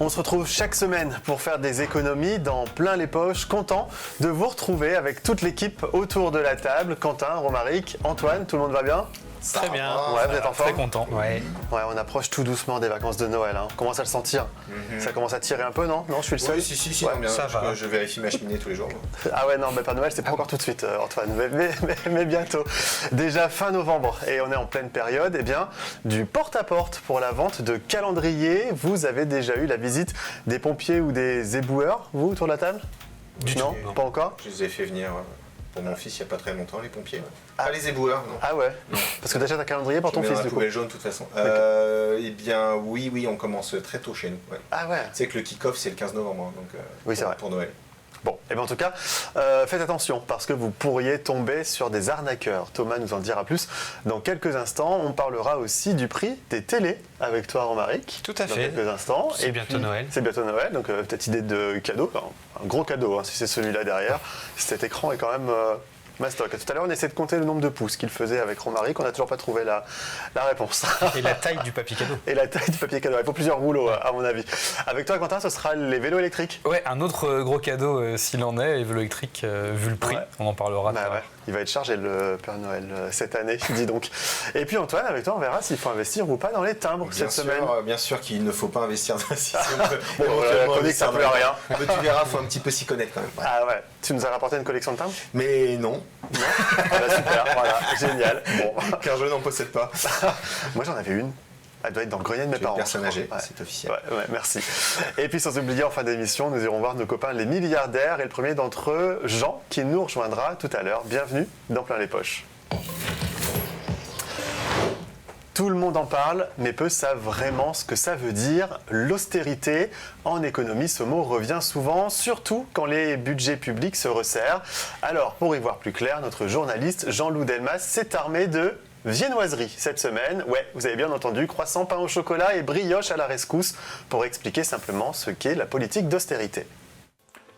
On se retrouve chaque semaine pour faire des économies dans plein les poches. Content de vous retrouver avec toute l'équipe autour de la table. Quentin, Romaric, Antoine, tout le monde va bien ? Très bien. Ouais, vous êtes en forme ? Très content. Ouais, on approche tout doucement des vacances de Noël. On commence à le sentir. Ça commence à tirer un peu, non ? Non, je suis le seul. Oui, si, Ouais, non, bien. ça va. Je vérifie ma cheminée tous les jours. Ah ouais, non, mais Père Noël, c'est pas encore tout de suite, Antoine, mais bientôt. Déjà fin novembre, et on est en pleine période, du porte-à-porte pour la vente de calendriers. Vous avez déjà eu la visite des pompiers ou des éboueurs, vous, autour de la table ? Non, pas encore ? Je les ai fait venir pour mon fils il n'y a pas très longtemps, les pompiers. Ouais. Ah, les éboueurs, non. Ah ouais. Parce que t'achètes un calendrier pour ton fils, dans la du coup. poubelle jaune, de toute façon. Eh bien, oui, on commence très tôt chez nous. Ouais. Ah ouais. Tu sais que le kick-off, c'est le 15 novembre, donc oui, c'est vrai. Pour Noël. Bon, en tout cas, faites attention parce que vous pourriez tomber sur des arnaqueurs. Thomas nous en dira plus dans quelques instants. On parlera aussi du prix des télés avec toi, Romaric. Tout à dans fait. Quelques instants. C'est bientôt Noël. C'est bientôt Noël, donc petite idée de cadeau, enfin, un gros cadeau si c'est celui-là derrière. Cet écran est quand même mastoc. Tout à l'heure, on essaie de compter le nombre de pouces qu'il faisait avec Romaric. On n'a toujours pas trouvé la réponse. Et la taille du papier cadeau. Et la taille du papier cadeau. Il faut plusieurs rouleaux, à mon avis. Avec toi, Quentin, ce sera les vélos électriques. Ouais, un autre gros cadeau s'il en est, les vélos électriques, vu le prix. Ouais. On en parlera tout à l'heure. Il va être chargé le Père Noël cette année, dis donc. Et puis Antoine, avec toi, on verra s'il faut investir ou pas dans les timbres cette semaine. Bien sûr qu'il ne faut pas investir dans la système. Bon, la chronique, ça ne peut rien. Mais tu verras, il faut un petit peu s'y connaître quand même. Ouais. Ah ouais, tu nous as rapporté une collection de timbres ? Mais non. Super, voilà, génial. Bon. Car je n'en possède pas. Moi j'en avais une. Elle doit être dans le grenier de mes parents. Personne âgée, c'est officiel. Ouais, merci. Et puis sans oublier, en fin d'émission, nous irons voir nos copains les milliardaires. Et le premier d'entre eux, Jean, qui nous rejoindra tout à l'heure. Bienvenue dans Plein les Poches. Tout le monde en parle, mais peu savent vraiment ce que ça veut dire, l'austérité. En économie, ce mot revient souvent, surtout quand les budgets publics se resserrent. Alors, pour y voir plus clair, notre journaliste Jean-Loup Delmas s'est armé de viennoiserie cette semaine. Ouais, vous avez bien entendu, croissant, pain au chocolat et brioche à la rescousse, pour expliquer simplement ce qu'est la politique d'austérité.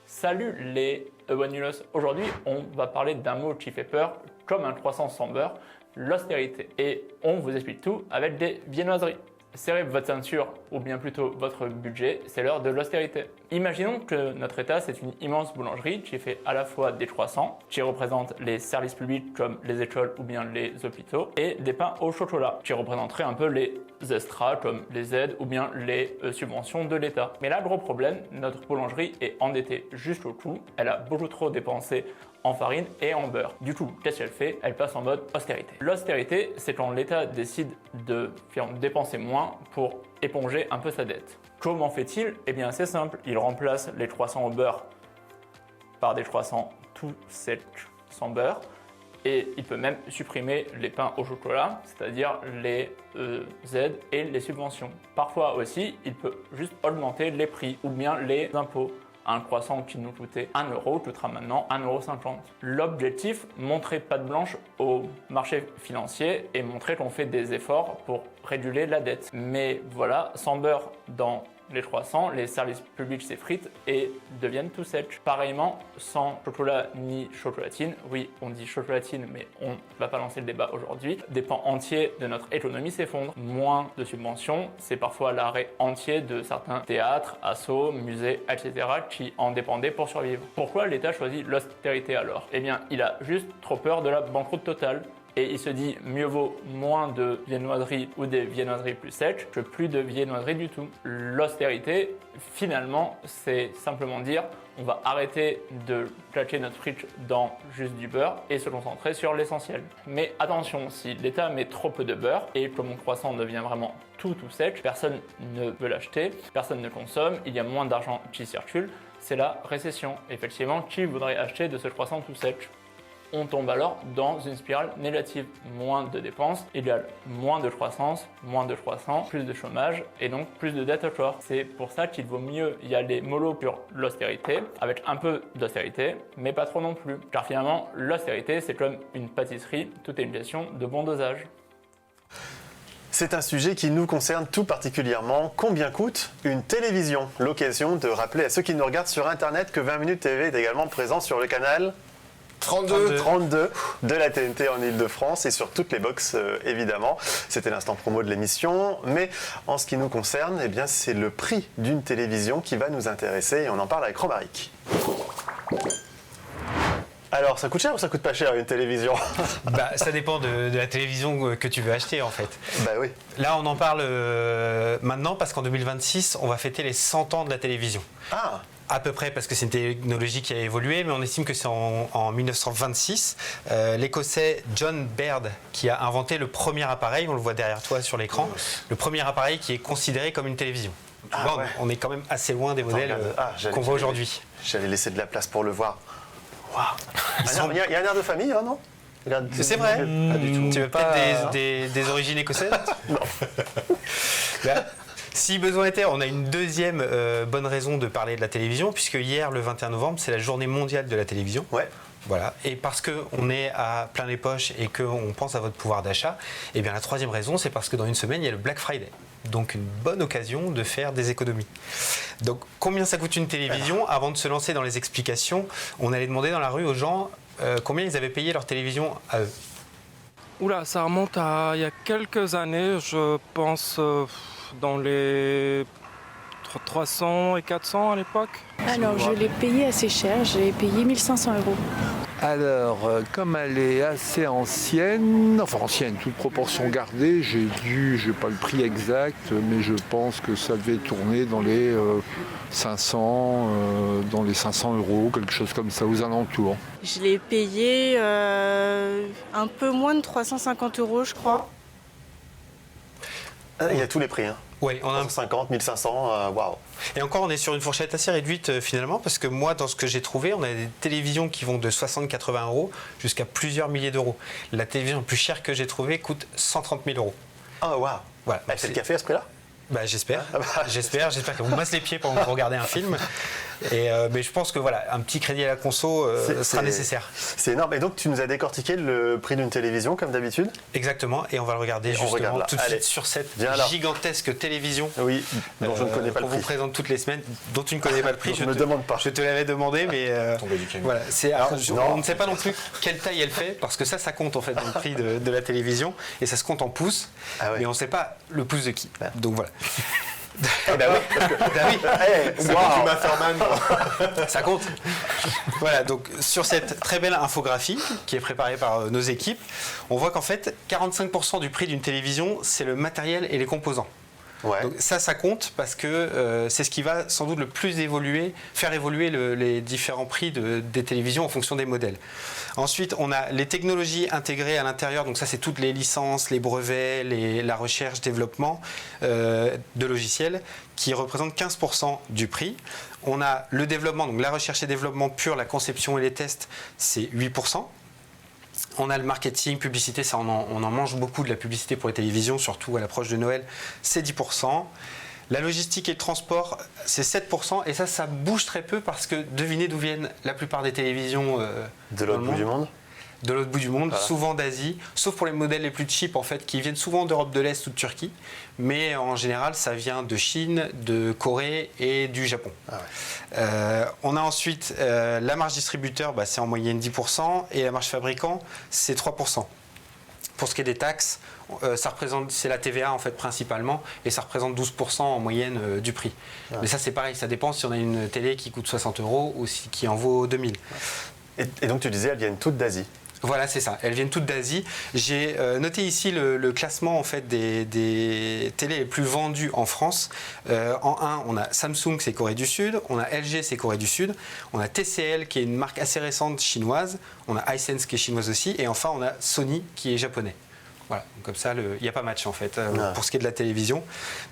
Salut les Ewanulos. Aujourd'hui, on va parler d'un mot qui fait peur, comme un croissant sans beurre, l'austérité. Et on vous explique tout avec des viennoiseries. Serrez votre ceinture, ou bien plutôt votre budget, c'est l'heure de l'austérité. Imaginons que notre État, c'est une immense boulangerie qui fait à la fois des croissants, qui représentent les services publics comme les écoles ou bien les hôpitaux, et des pains au chocolat, qui représenteraient un peu les extras comme les aides ou bien les subventions de l'État. Mais là, gros problème, notre boulangerie est endettée jusqu'au cou, elle a beaucoup trop dépensé en farine et en beurre. Du coup, qu'est-ce qu'elle fait ? Elle passe en mode austérité. L'austérité, c'est quand l'État décide de dépenser moins pour éponger un peu sa dette. Comment fait-il ? Eh bien, c'est simple, il remplace les croissants au beurre par des croissants tout secs sans beurre, et il peut même supprimer les pains au chocolat, c'est-à-dire les aides et les subventions. Parfois aussi, il peut juste augmenter les prix ou bien les impôts. Un croissant qui nous coûtait 1 € coûtera maintenant 1,50 €. L'objectif, montrer patte blanche au marché financier et montrer qu'on fait des efforts pour réguler la dette. Mais voilà, sans beurre dans les croissants, les services publics s'effritent et deviennent tout secs. Pareillement, sans chocolat ni chocolatine, oui, on dit chocolatine, mais on ne va pas lancer le débat aujourd'hui, des pans entiers de notre économie s'effondrent. Moins de subventions, c'est parfois l'arrêt entier de certains théâtres, assos, musées, etc. qui en dépendaient pour survivre. Pourquoi l'État choisit l'austérité alors ? Eh bien, il a juste trop peur de la banqueroute totale. Et il se dit mieux vaut moins de viennoiseries ou des viennoiseries plus sèches que plus de viennoiseries du tout. L'austérité, finalement, c'est simplement dire on va arrêter de claquer notre fric dans juste du beurre et se concentrer sur l'essentiel. Mais attention, si l'État met trop peu de beurre et que mon croissant devient vraiment tout sec, personne ne veut l'acheter, personne ne consomme, il y a moins d'argent qui circule, c'est la récession. Effectivement, qui voudrait acheter de ce croissant tout sec ? On tombe alors dans une spirale négative. Moins de dépenses égale moins de croissance, plus de chômage et donc plus de dettes encore. C'est pour ça qu'il vaut mieux y aller mollo pour l'austérité, avec un peu d'austérité, mais pas trop non plus. Car finalement, l'austérité, c'est comme une pâtisserie, tout est une question de bon dosage. C'est un sujet qui nous concerne tout particulièrement. Combien coûte une télévision ? L'occasion de rappeler à ceux qui nous regardent sur Internet que 20 Minutes TV est également présent sur le canal 32 de la TNT en Ile-de-France et sur toutes les box évidemment. C'était l'instant promo de l'émission. Mais en ce qui nous concerne, eh bien, c'est le prix d'une télévision qui va nous intéresser et on en parle avec Romaric. Alors, ça coûte cher ou ça coûte pas cher une télévision? Ça dépend de la télévision que tu veux acheter en fait. Bah oui. Là, on en parle maintenant parce qu'en 2026, on va fêter les 100 ans de la télévision. Ah. À peu près parce que c'est une technologie qui a évolué, mais on estime que c'est en 1926, l'Écossais John Baird qui a inventé le premier appareil, on le voit derrière toi sur l'écran, le premier appareil qui est considéré comme une télévision. Tu vois, ouais. On est quand même assez loin des modèles qu'on voit aujourd'hui. J'allais laisser de la place pour le voir. Waouh. Il y a un air de famille, hein, non? C'est vrai. Pas du tout. Tu veux peut-être des origines écossaises? Non. Si besoin était, on a une deuxième bonne raison de parler de la télévision, puisque hier, le 21 novembre, c'est la journée mondiale de la télévision. Ouais. Voilà. Et parce qu'on est à plein les poches et qu'on pense à votre pouvoir d'achat, eh bien la troisième raison, c'est parce que dans une semaine, il y a le Black Friday. Donc une bonne occasion de faire des économies. Donc combien ça coûte une télévision? Avant de se lancer dans les explications, on allait demander dans la rue aux gens combien ils avaient payé leur télévision à eux. Oula, ça remonte à il y a quelques années, je pense dans les 300 et 400 à l'époque. Alors je l'ai payé assez cher, j'ai payé 1 500 €. Alors, comme elle est assez ancienne, toute proportion gardée, j'ai pas le prix exact, mais je pense que ça devait tourner dans les 500, €, quelque chose comme ça, aux alentours. Je l'ai payé un peu moins de 350 €, je crois. Il y a tous les prix, hein. Oui, on a 350, 1500, waouh. Et encore, on est sur une fourchette assez réduite finalement, parce que moi, dans ce que j'ai trouvé, on a des télévisions qui vont de 60-80 € jusqu'à plusieurs milliers d'euros. La télévision la plus chère que j'ai trouvée coûte 130 000 €. Ah, waouh. Voilà. Elle fait le café à ce prix-là? J'espère. J'espère qu'elle vous masse les pieds pendant que vous regardez un film. Mais je pense que voilà, un petit crédit à la conso sera nécessaire. C'est énorme. Et donc, tu nous as décortiqué le prix d'une télévision, comme d'habitude? Exactement. Et on va le regarder justement tout de suite sur cette gigantesque télévision. Oui, dont je ne connais pas le prix. On vous présente toutes les semaines, dont tu ne connais pas le prix. Je ne me demande pas. Je te l'avais demandé, mais voilà. On ne sait pas non plus quelle taille elle fait, parce que ça compte en fait dans le prix de la télévision. Et ça se compte en pouces. Ah ouais. Mais on ne sait pas le pouce de qui. Donc voilà. Ça compte. Voilà, donc sur cette très belle infographie qui est préparée par nos équipes, on voit qu'en fait 45% du prix d'une télévision, c'est le matériel et les composants. Ouais. Donc ça compte parce que c'est ce qui va sans doute le plus faire évoluer les différents prix des télévisions en fonction des modèles. Ensuite, on a les technologies intégrées à l'intérieur, donc ça c'est toutes les licences, les brevets, la recherche, développement de logiciels qui représentent 15% du prix. On a le développement, donc la recherche et développement pur, la conception et les tests, c'est 8%. On a le marketing, publicité, ça on en mange beaucoup de la publicité pour les télévisions, surtout à l'approche de Noël, c'est 10%. La logistique et le transport, c'est 7%, et ça bouge très peu parce que devinez d'où viennent la plupart des télévisions de l'autre bout du monde. De l'autre bout du monde, souvent d'Asie, sauf pour les modèles les plus cheap en fait, qui viennent souvent d'Europe de l'Est ou de Turquie, mais en général ça vient de Chine, de Corée et du Japon. Ah ouais. On a ensuite la marge distributeur, c'est en moyenne 10%, et la marge fabricant, c'est 3%. Pour ce qui est des taxes, c'est la TVA en fait principalement, et ça représente 12% en moyenne du prix. Ah. Mais ça c'est pareil, ça dépend si on a une télé qui coûte 60 € ou qui en vaut 2000. Et donc tu disais, elles viennent toutes d'Asie. Voilà, c'est ça. Elles viennent toutes d'Asie. J'ai noté ici le classement en fait des télés les plus vendues en France. En 1, on a Samsung, c'est Corée du Sud. On a LG, c'est Corée du Sud. On a TCL, qui est une marque assez récente chinoise. On a Hisense, qui est chinoise aussi. Et enfin, on a Sony, qui est japonais. Voilà, donc comme ça, il n'y a pas match en fait pour ce qui est de la télévision.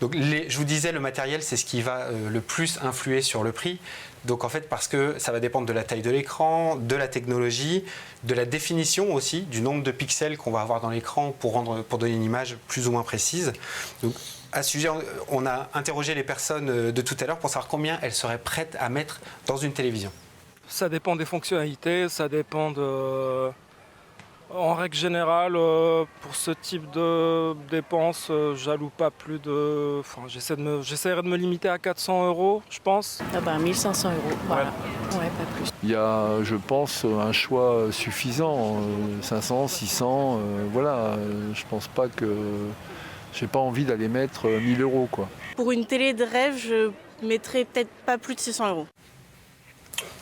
Donc je vous disais, le matériel, c'est ce qui va le plus influer sur le prix. Donc en fait, parce que ça va dépendre de la taille de l'écran, de la technologie, de la définition aussi, du nombre de pixels qu'on va avoir dans l'écran pour donner une image plus ou moins précise. Donc à ce sujet, on a interrogé les personnes de tout à l'heure pour savoir combien elles seraient prêtes à mettre dans une télévision. Ça dépend des fonctionnalités, ça dépend de... En règle générale, pour ce type de dépenses, j'alloue pas plus de... Enfin, j'essaierai de me limiter à 400 €, je pense. Ah bah 1500 €, voilà. Ouais, pas plus. Il y a, je pense, un choix suffisant, 500, 600, voilà. Je pense pas que... J'ai pas envie d'aller mettre 1000 €, quoi. Pour une télé de rêve, je mettrais peut-être pas plus de 600 €.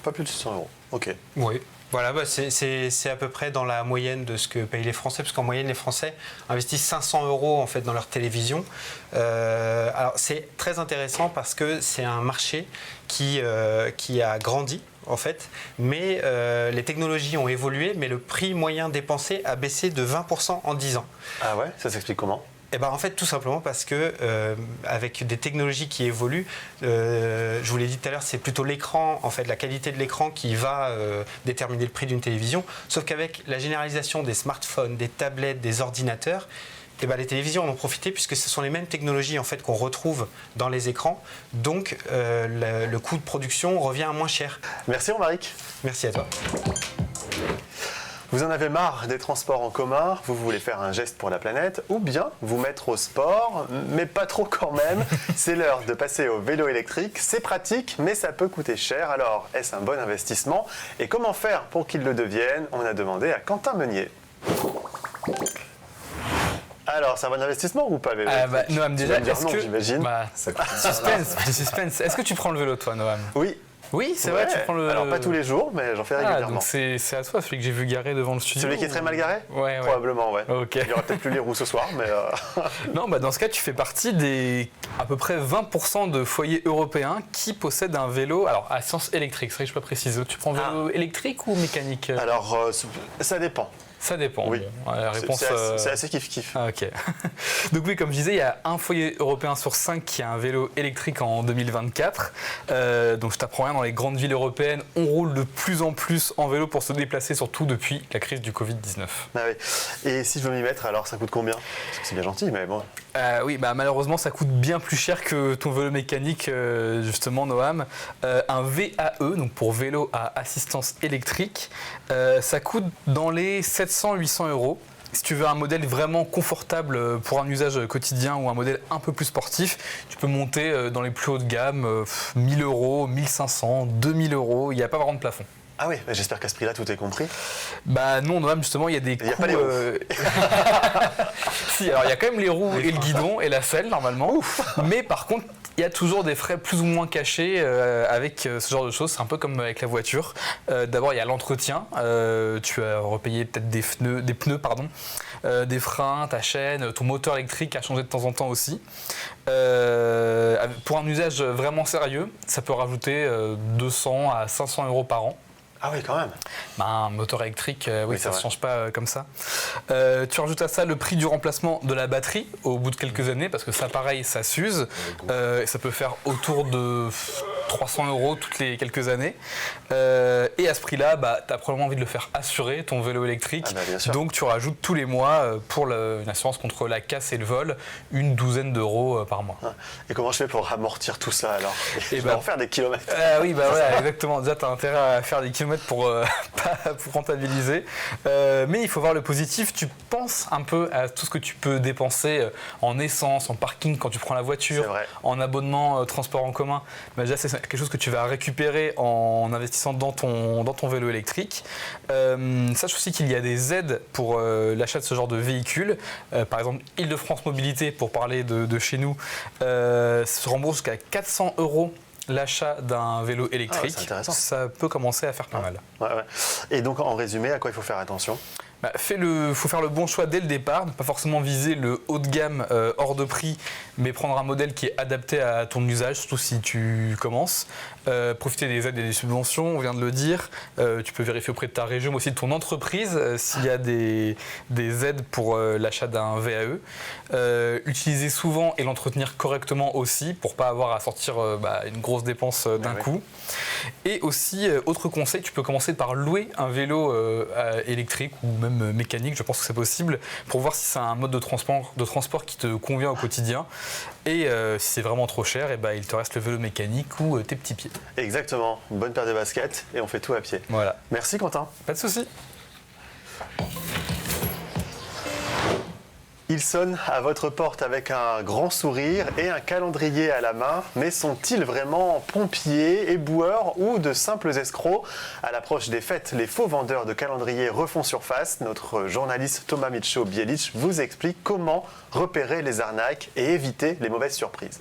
Pas plus de 600 €, ok. Oui. Voilà, c'est à peu près dans la moyenne de ce que payent les Français, parce qu'en moyenne, les Français investissent 500 € en fait, dans leur télévision. Alors, c'est très intéressant parce que c'est un marché qui a grandi, en fait, mais les technologies ont évolué, mais le prix moyen dépensé a baissé de 20% en 10 ans. Ah ouais, ça s'explique comment ? Eh ben, en fait, tout simplement parce que avec des technologies qui évoluent, je vous l'ai dit tout à l'heure, c'est plutôt l'écran, en fait, la qualité de l'écran qui va déterminer le prix d'une télévision. Sauf qu'avec la généralisation des smartphones, des tablettes, des ordinateurs, eh ben, les télévisions en ont profité puisque ce sont les mêmes technologies en fait qu'on retrouve dans les écrans. Donc, le coût de production revient à moins cher. Merci Romaric. Merci à toi. Vous en avez marre des transports en commun, vous voulez faire un geste pour la planète, ou bien vous mettre au sport, mais pas trop quand même. C'est l'heure de passer au vélo électrique. C'est pratique, mais ça peut coûter cher. Alors, est-ce un bon investissement ? Et comment faire pour qu'il le devienne ? On a demandé à Quentin Meunier. Alors, c'est un bon investissement ou pas le vélo électrique ? Noam, déjà, est-ce que... j'imagine. Suspense. Est-ce que tu prends le vélo, toi, Noam ? Oui. Oui, c'est vrai, tu prends le... Alors, pas tous les jours, mais j'en fais régulièrement. Donc c'est à toi, celui que j'ai vu garé devant le studio. Celui qui est très mal garé ? Ouais. Probablement, ouais. Ok. Il n'y aura peut-être plus les roues ce soir, mais... Non, dans ce cas, tu fais partie des à peu près 20% de foyers européens qui possèdent un vélo, alors à essence électrique, c'est vrai que je peux préciser. Tu prends vélo électrique ou mécanique ? Alors, ça dépend. Ça dépend. Oui. Bon, la réponse, c'est assez kiff-kiff. Ah, ok. Donc oui, comme je disais, il y a un foyer européen sur 5 qui a un vélo électrique en 2024. Donc je t'apprends rien, dans les grandes villes européennes, on roule de plus en plus en vélo pour se déplacer, surtout depuis la crise du Covid-19. Ah oui. Et si je veux m'y mettre, alors ça coûte combien ? Parce que c'est bien gentil, mais bon. Oui, malheureusement, ça coûte bien plus cher que ton vélo mécanique, justement, Noam. Un VAE, donc pour vélo à assistance électrique, ça coûte dans les 700-800 €. Si tu veux un modèle vraiment confortable pour un usage quotidien ou un modèle un peu plus sportif, tu peux monter dans les plus hauts de gamme, 1000 €, 1500, 2000 €. Il n'y a pas vraiment de plafond. Ah oui, j'espère qu'à ce prix-là, tout est compris. Non, Noam, justement, il y a des coûts... Il n'y a pas les roues. Si, alors il y a quand même les roues et le guidon et la selle, normalement. Ouf. Mais par contre, il y a toujours des frais plus ou moins cachés avec ce genre de choses. C'est un peu comme avec la voiture. D'abord, il y a l'entretien. Tu as repayé peut-être des pneus, des freins, ta chaîne, ton moteur électrique a changé de temps en temps aussi. Pour un usage vraiment sérieux, ça peut rajouter 200 à 500 € par an. Ah oui, quand même. Un moteur électrique, oui, ça ne se change pas comme ça. Tu rajoutes à ça le prix du remplacement de la batterie au bout de quelques années, parce que ça, pareil, ça s'use. Ça peut faire autour de 300 € toutes les quelques années. Et à ce prix-là, tu as probablement envie de le faire assurer, ton vélo électrique. Donc tu rajoutes tous les mois, pour une assurance contre la casse et le vol, une douzaine d'euros par mois. Et comment je fais pour amortir tout ça alors ? Et je vais en faire des kilomètres. Oui, voilà, exactement. Déjà, tu as intérêt à faire des kilomètres pour rentabiliser. Mais il faut voir le positif. Tu penses un peu à tout ce que tu peux dépenser en essence, en parking quand tu prends la voiture, en abonnement transport en commun. Déjà, c'est quelque chose que tu vas récupérer en investissant dans ton vélo électrique. Sache aussi qu'il y a des aides pour l'achat de ce genre de véhicule. Par exemple, Île-de-France Mobilité, pour parler de chez nous, se rembourse jusqu'à 400 € l'achat d'un vélo électrique. Ça peut commencer à faire pas mal. Et donc, en résumé, à quoi il faut faire attention ? Faut faire le bon choix dès le départ, ne pas forcément viser le haut de gamme hors de prix, mais prendre un modèle qui est adapté à ton usage, surtout si tu commences. Profiter des aides et des subventions, on vient de le dire. Tu peux vérifier auprès de ta région, mais aussi de ton entreprise, s'il y a des aides pour l'achat d'un VAE. Utiliser souvent et l'entretenir correctement aussi, pour ne pas avoir à sortir une grosse dépense d'un coup. Et aussi, autre conseil, tu peux commencer par louer un vélo électrique ou même mécanique, je pense que c'est possible, pour voir si c'est un mode de transport qui te convient au quotidien. Et si c'est vraiment trop cher, il te reste le vélo mécanique ou tes petits pieds. Exactement, une bonne paire de baskets et on fait tout à pied. Voilà. Merci Quentin. Pas de souci. Ils sonnent à votre porte avec un grand sourire et un calendrier à la main, mais sont-ils vraiment pompiers, éboueurs ou de simples escrocs? À l'approche des fêtes, les faux vendeurs de calendriers refont surface. Notre journaliste Thomas Mitchell-Bielic vous explique comment repérer les arnaques et éviter les mauvaises surprises.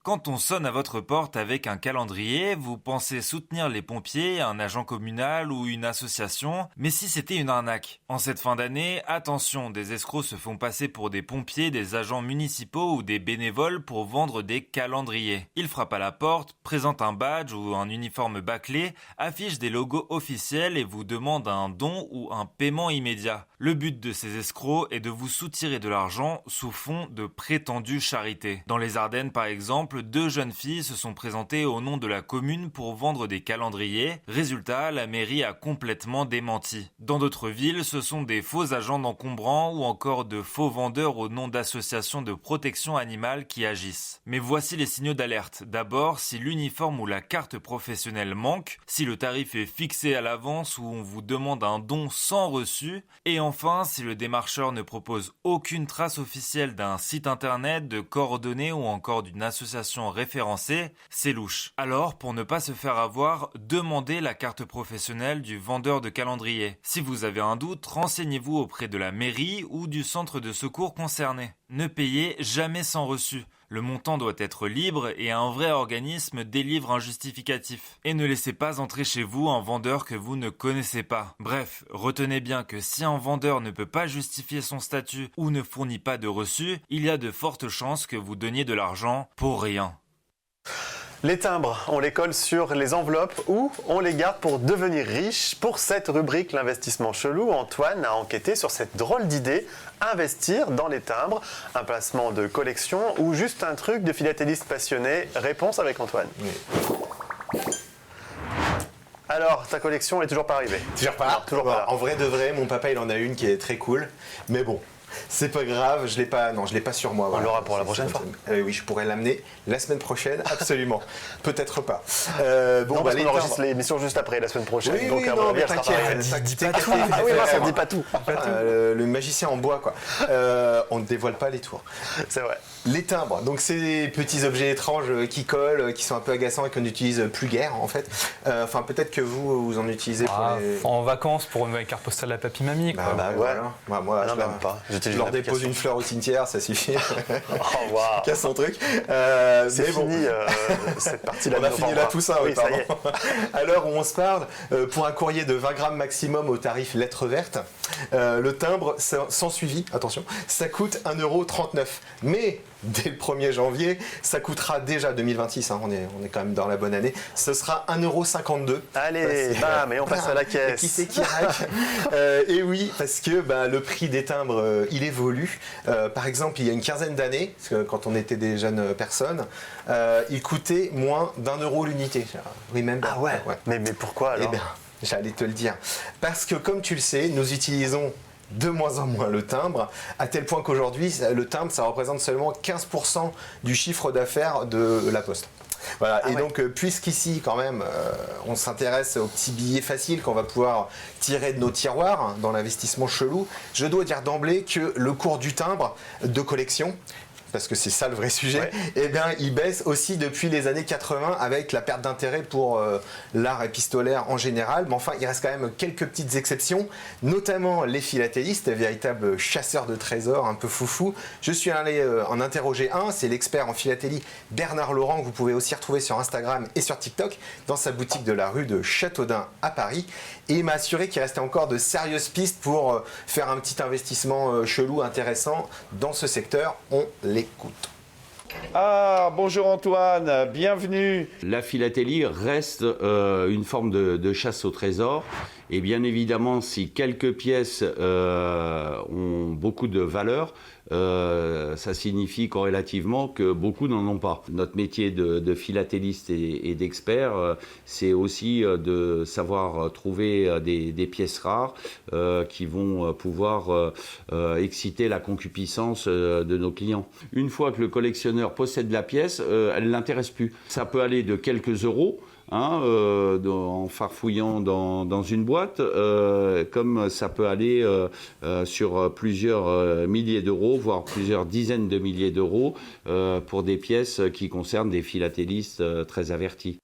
Quand on sonne à votre porte avec un calendrier, vous pensez soutenir les pompiers, un agent communal ou une association, mais si c'était une arnaque? En cette fin d'année, attention, des escrocs se font passer pour des pompiers, des agents municipaux ou des bénévoles pour vendre des calendriers. Ils frappent à la porte, présentent un badge ou un uniforme bâclé, affichent des logos officiels et vous demandent un don ou un paiement immédiat. Le but de ces escrocs est de vous soutirer de l'argent sous fond de prétendue charité. Dans les Ardennes par exemple, 2 jeunes filles se sont présentées au nom de la commune pour vendre des calendriers. Résultat, la mairie a complètement démenti. Dans d'autres villes, ce sont des faux agents d'encombrants ou encore de faux vendeurs au nom d'associations de protection animale qui agissent. Mais voici les signaux d'alerte. D'abord, si l'uniforme ou la carte professionnelle manque, si le tarif est fixé à l'avance ou on vous demande un don sans reçu, et enfin, si le démarcheur ne propose aucune trace officielle d'un site internet, de coordonnées ou encore d'une association référencée, c'est louche. Alors, pour ne pas se faire avoir, demandez la carte professionnelle du vendeur de calendrier. Si vous avez un doute, renseignez-vous auprès de la mairie ou du centre de secours concerné. Ne payez jamais sans reçu. Le montant doit être libre et un vrai organisme délivre un justificatif. Et ne laissez pas entrer chez vous un vendeur que vous ne connaissez pas. Bref, retenez bien que si un vendeur ne peut pas justifier son statut ou ne fournit pas de reçu, il y a de fortes chances que vous donniez de l'argent pour rien. Les timbres, on les colle sur les enveloppes ou on les garde pour devenir riche. Pour cette rubrique, l'investissement chelou, Antoine a enquêté sur cette drôle d'idée, investir dans les timbres, un placement de collection ou juste un truc de philatéliste passionné. Réponse avec Antoine. Oui. Alors, ta collection est toujours pas arrivée? Toujours pas. Toujours pas. En vrai de vrai, mon papa il en a une qui est très cool, mais bon. C'est pas grave, je l'ai pas sur moi. On l'aura pour la prochaine fois. Oui, je pourrais l'amener la semaine prochaine, absolument. Peut-être pas. Non, parce qu'on enregistre l'émission juste après, la semaine prochaine. Oui, donc, oui, non, mais t'inquiète. Dis pas tout. Ah oui, ça ne dit pas tout. Le magicien en bois, quoi. On ne dévoile pas les tours. C'est vrai. Les timbres, donc c'est des petits objets étranges qui collent, qui sont un peu agaçants et qu'on n'utilise plus guère, en fait. Enfin, peut-être que vous en utilisez pour les... En vacances, pour une carte postale à papy mamie, quoi. Bah ouais. Moi, non, même pas. Je leur dépose une fleur au cimetière, ça suffit. Oh, waouh. Casse son truc. C'est fini, cette partie-là. On a fini là tout ça, oui, ça y est. À l'heure où on se parle, pour un courrier de 20 grammes maximum au tarif lettre verte, le timbre sans suivi, attention, ça coûte 1,39 €. Mais dès le 1er janvier, ça coûtera déjà 2026, hein, on est quand même dans la bonne année, ce sera 1,52 €. Allez, bam, et on passe à la caisse. Qui c'est qui raque Et oui, parce que le prix des timbres, il évolue. Par exemple, il y a une quinzaine d'années, parce que quand on était des jeunes personnes, il coûtait moins d'1 € l'unité. Oui, même. Ah ouais. Mais pourquoi alors? Eh bien, j'allais te le dire. Parce que comme tu le sais, nous utilisons de moins en moins le timbre, à tel point qu'aujourd'hui, le timbre, ça représente seulement 15% du chiffre d'affaires de la Poste. Voilà, et donc puisqu'ici quand même on s'intéresse aux petits billets faciles qu'on va pouvoir tirer de nos tiroirs dans l'investissement chelou, je dois dire d'emblée que le cours du timbre de collection, parce que c'est ça le vrai sujet, eh bien, il baisse aussi depuis les années 80 avec la perte d'intérêt pour l'art épistolaire en général. Mais enfin, il reste quand même quelques petites exceptions, notamment les philatélistes, véritables chasseurs de trésors un peu foufou. Je suis allé en interroger un, c'est l'expert en philatélie Bernard Laurent, que vous pouvez aussi retrouver sur Instagram et sur TikTok, dans sa boutique de la rue de Châteaudun à Paris. Et il m'a assuré qu'il restait encore de sérieuses pistes pour faire un petit investissement chelou intéressant dans ce secteur. On l'écoute. Ah, bonjour Antoine, bienvenue. La philatélie reste une forme de chasse au trésor. Et bien évidemment, si quelques pièces ont beaucoup de valeur, ça signifie corrélativement que beaucoup n'en ont pas. Notre métier de philatéliste et d'expert, c'est aussi de savoir trouver des pièces rares qui vont pouvoir exciter la concupiscence de nos clients. Une fois que le collectionneur possède la pièce, elle ne l'intéresse plus. Ça peut aller de quelques euros en farfouillant dans une boîte, comme ça peut aller sur plusieurs milliers d'euros, voire plusieurs dizaines de milliers d'euros pour des pièces qui concernent des philatélistes très avertis.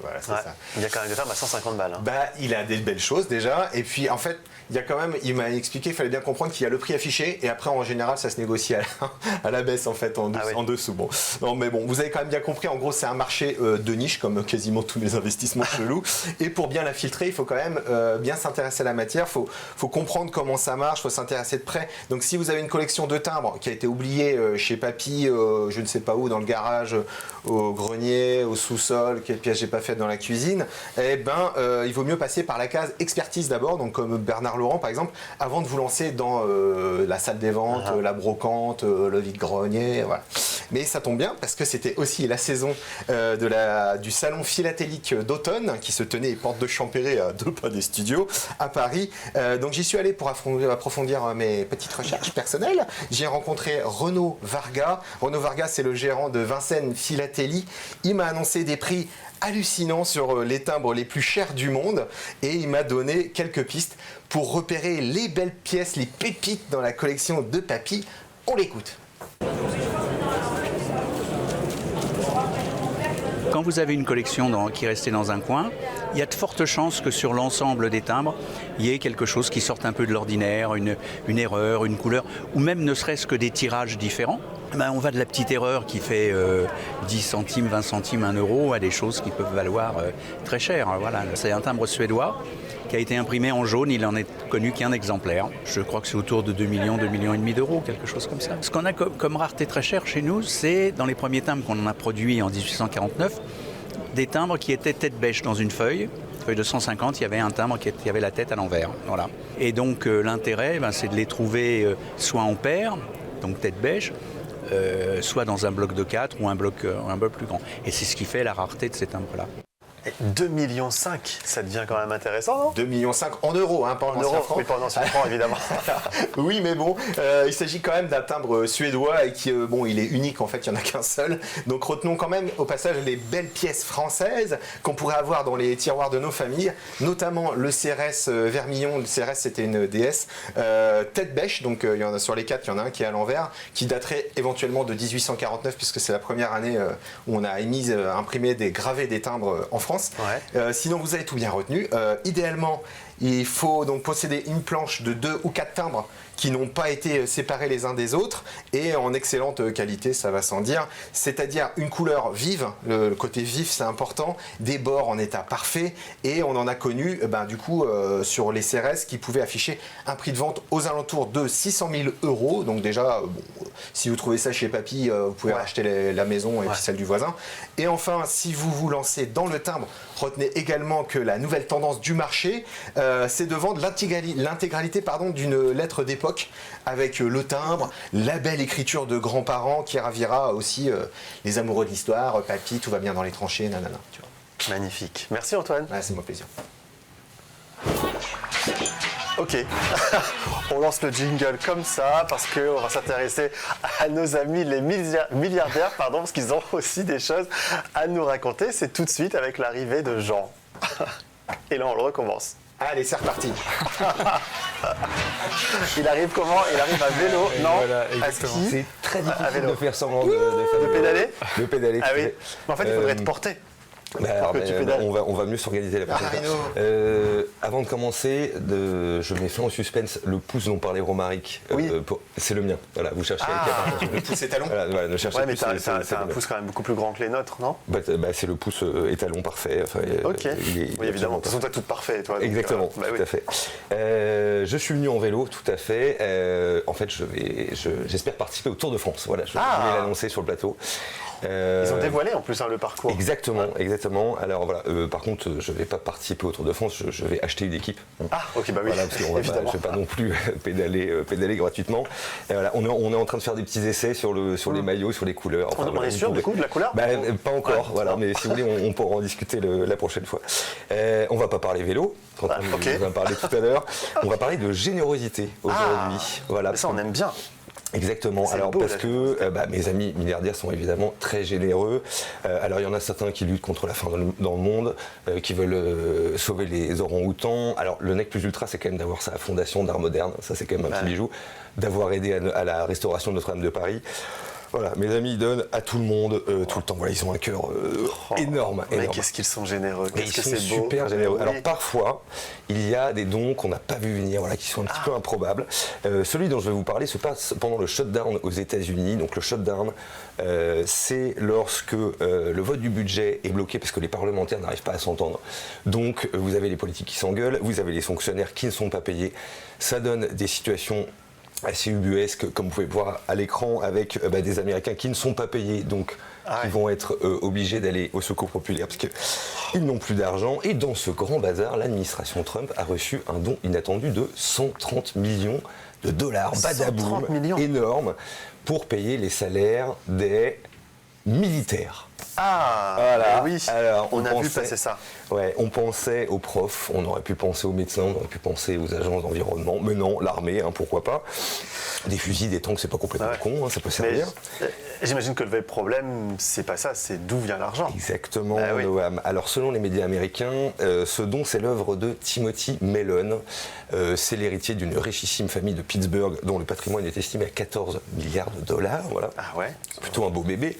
Voilà, c'est ça. Il y a quand même des timbres à 150 balles. Il a des belles choses déjà, et puis en fait, il y a quand même, il m'a expliqué, il fallait bien comprendre qu'il y a le prix affiché, et après en général ça se négocie à la baisse en fait, en dessous. Bon. Non mais bon, vous avez quand même bien compris, en gros c'est un marché de niche, comme quasiment tous les investissements chelous, et pour bien la filtrer, il faut quand même bien s'intéresser à la matière, faut comprendre comment ça marche, il faut s'intéresser de près. Donc si vous avez une collection de timbres qui a été oubliée chez Papy, je ne sais pas où, dans le garage, au grenier, au sous-sol, quelle pièce j'ai pas faite dans la cuisine, il vaut mieux passer par la case expertise d'abord, donc comme Bernard Laurent par exemple, avant de vous lancer dans la salle des ventes, la brocante, le vide-grenier, voilà. Mais ça tombe bien parce que c'était aussi la saison du salon philatélique d'automne qui se tenait porte de Champéret à 2 pas des studios à Paris. Donc j'y suis allé pour approfondir mes petites recherches personnelles. J'ai rencontré Renaud Varga. Renaud Varga, c'est le gérant de Vincennes Philatélie. Il m'a annoncé des prix hallucinants sur les timbres les plus chers du monde et il m'a donné quelques pistes pour repérer les belles pièces, les pépites dans la collection de Papy. On l'écoute. Quand vous avez une collection qui est restée dans un coin, il y a de fortes chances que sur l'ensemble des timbres, il y ait quelque chose qui sorte un peu de l'ordinaire, une erreur, une couleur, ou même ne serait-ce que des tirages différents. On va de la petite erreur qui fait 10 centimes, 20 centimes, 1 euro à des choses qui peuvent valoir très cher. Voilà. C'est un timbre suédois qui a été imprimé en jaune, il en est connu qu'un exemplaire. Je crois que c'est autour de 2 millions, 2,5 millions d'euros, quelque chose comme ça. Ce qu'on a comme rareté très chère chez nous, c'est dans les premiers timbres qu'on a produits en 1849, des timbres qui étaient tête bêche dans une feuille de 150, il y avait un timbre qui avait la tête à l'envers. Voilà. Et donc l'intérêt, c'est de les trouver soit en paire, donc tête bêche, soit dans un bloc de 4 ou un bloc plus grand. Et c'est ce qui fait la rareté de ces timbres-là. 2,5 millions, ça devient quand même intéressant, non ? 2,5 millions en euros, pas en ancien francs. Oui, pas en ancien francs, évidemment. Oui, mais bon, il s'agit quand même d'un timbre suédois et qui, il est unique, en fait, il n'y en a qu'un seul. Donc retenons quand même, au passage, les belles pièces françaises qu'on pourrait avoir dans les tiroirs de nos familles, notamment le CRS Vermillon. Le CRS, c'était une déesse tête bêche, donc il y en a sur les 4, il y en a un qui est à l'envers, qui daterait éventuellement de 1849, puisque c'est la première année où on a imprimé gravé des timbres en France. Ouais. Sinon, vous avez tout bien retenu. Idéalement, il faut donc posséder une planche de 2 ou 4 timbres qui n'ont pas été séparés les uns des autres et en excellente qualité, ça va sans dire. C'est-à-dire une couleur vive, le côté vif c'est important, des bords en état parfait et on en a connu sur les CRS qui pouvaient afficher un prix de vente aux alentours de 600 000 euros. Donc déjà, si vous trouvez ça chez Papy, vous pouvez racheter la maison et puis celle du voisin. Et enfin, si vous vous lancez dans le timbre, retenez également que la nouvelle tendance du marché, c'est de vendre l'intégralité d'une lettre d'époque avec le timbre, la belle écriture de grands-parents qui ravira aussi les amoureux de l'histoire. Papy, tout va bien dans les tranchées, nanana. Tu vois. Magnifique. Merci Antoine. C'est mon plaisir. Ok, on lance le jingle comme ça parce qu'on va s'intéresser à nos amis les milliardaires, parce qu'ils ont aussi des choses à nous raconter. C'est tout de suite avec l'arrivée de Jean. Et là, on le recommence. Allez, c'est reparti. Il arrive comment ? Il arrive à vélo, non ? Voilà, exactement. C'est très difficile de faire semblant de pédaler. De pédaler. Ah oui. Mais en fait, il faudrait te porter. On va mieux s'organiser la prochaine fois. Avant de commencer, je mets fin au suspense. Le pouce dont parlait Romaric, c'est le mien. Voilà, vous cherchez le pouce étalon. Voilà, ne cherchez mais c'est un pouce quand même beaucoup plus grand que les nôtres, non ? C'est le pouce étalon parfait. Ok. Oui, évidemment. De toute façon, toi, tout parfait, toi. Exactement. Tout à fait. Je suis venu en vélo, tout à fait. En fait, j'espère participer au Tour de France. Voilà, je voulais l'annoncer sur le plateau. Ils ont dévoilé en plus le parcours. Exactement. Alors voilà, par contre, je ne vais pas participer au Tour de France, je vais acheter une équipe. Ah, ok, bah oui. Voilà, parce qu'on je ne vais pas non plus pédaler gratuitement. Et voilà, on est en train de faire des petits essais sur les maillots, sur les couleurs. Enfin, on est sûr du coup de la couleur ? Pas encore, voilà, mais si vous voulez, on pourra en discuter la prochaine fois. On ne va pas parler vélo, on va parler tout à l'heure. On va parler de générosité aujourd'hui. Voilà. Ça, on aime bien. Exactement. Alors beau, parce que mes amis milliardaires sont évidemment très généreux. Alors il y en a certains qui luttent contre la faim dans le monde, qui veulent sauver les orang-outans. Alors le nec plus ultra, c'est quand même d'avoir sa fondation d'art moderne. Ça c'est quand même un petit bijou. D'avoir aidé à la restauration de Notre-Dame de Paris. Voilà, mes amis, ils donnent à tout le monde, tout le temps. Voilà, ils ont un cœur énorme. Mais qu'est-ce qu'ils sont généreux. Ils sont super généreux. Alors parfois, il y a des dons qu'on n'a pas vu venir, voilà, qui sont un petit peu improbables. Celui dont je vais vous parler se passe pendant le shutdown aux États-Unis. Donc le shutdown, c'est lorsque le vote du budget est bloqué parce que les parlementaires n'arrivent pas à s'entendre. Donc vous avez les politiques qui s'engueulent, vous avez les fonctionnaires qui ne sont pas payés. Ça donne des situations assez ubuesque, comme vous pouvez voir à l'écran, avec des Américains qui ne sont pas payés, donc qui vont être obligés d'aller au secours populaire parce qu'ils n'ont plus d'argent. Et dans ce grand bazar, l'administration Trump a reçu un don inattendu de 130 millions de dollars, badaboum, énorme, pour payer les salaires des militaires. Ah, voilà. Oui, alors, on a vu passer ça. Ouais, on pensait aux profs, on aurait pu penser aux médecins, on aurait pu penser aux agents d'environnement, mais non, l'armée, pourquoi pas. Des fusils, des tanks, c'est pas complètement con, ça peut servir. J'imagine que le vrai problème, c'est pas ça, c'est d'où vient l'argent. Exactement, Noam. Alors, selon les médias américains, ce don, c'est l'œuvre de Timothy Mellon. C'est l'héritier d'une richissime famille de Pittsburgh, dont le patrimoine est estimé à 14 milliards de dollars. Voilà. Ah ouais. Plutôt un beau bébé.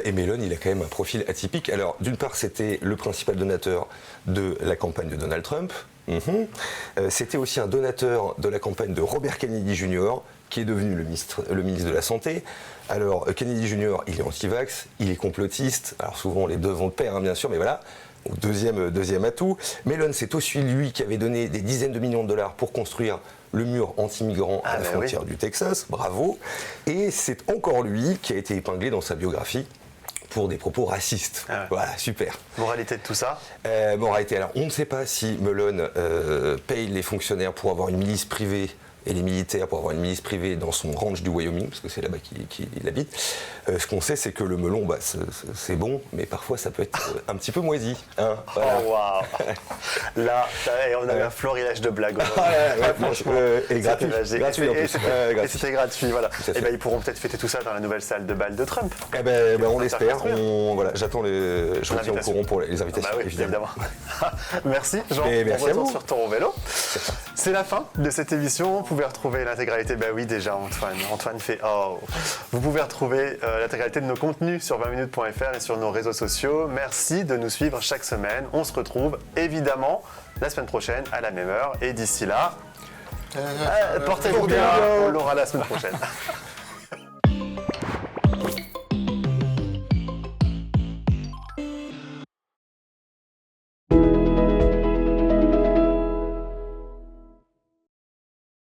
Et Mellon, il a quand même un profil atypique. Alors, d'une part, c'était le principal donateur de la campagne de Donald Trump. C'était aussi un donateur de la campagne de Robert Kennedy Jr., qui est devenu le ministre de la Santé. Alors, Kennedy Jr., il est anti-vax, il est complotiste. Alors, souvent, les deux vont de pair, bien sûr, mais voilà. Donc, deuxième atout. Mellon, c'est aussi lui qui avait donné des dizaines de millions de dollars pour construire le mur anti-migrants à la frontière du Texas. Bravo. Et c'est encore lui qui a été épinglé dans sa biographie pour des propos racistes. Voilà, super. Moralité de tout ça Moralité, alors on ne sait pas si Mellon paye les fonctionnaires pour avoir une milice privée et les militaires pour avoir une milice privée dans son ranch du Wyoming, parce que c'est là-bas qu'il habite. Ce qu'on sait, c'est que le melon, c'est bon, mais parfois ça peut être un petit peu moisi. Voilà. Oh waouh. Là, on a eu un florilège de blagues. Et gratuit. Et c'était gratuit, voilà. Et ils pourront peut-être fêter tout ça dans la nouvelle salle de bal de Trump. On l'espère. J'attends je vous tiens au courant pour les invitations, évidemment. Merci Jean, merci à vous. Sur ton vélo. C'est la fin de cette émission. Vous pouvez retrouver l'intégralité, déjà Antoine fait vous pouvez retrouver l'intégralité de nos contenus sur 20minutes.fr et sur nos réseaux sociaux. Merci de nous suivre chaque semaine. On se retrouve évidemment la semaine prochaine à la même heure et d'ici là, portez-vous bien, on l'aura la semaine prochaine.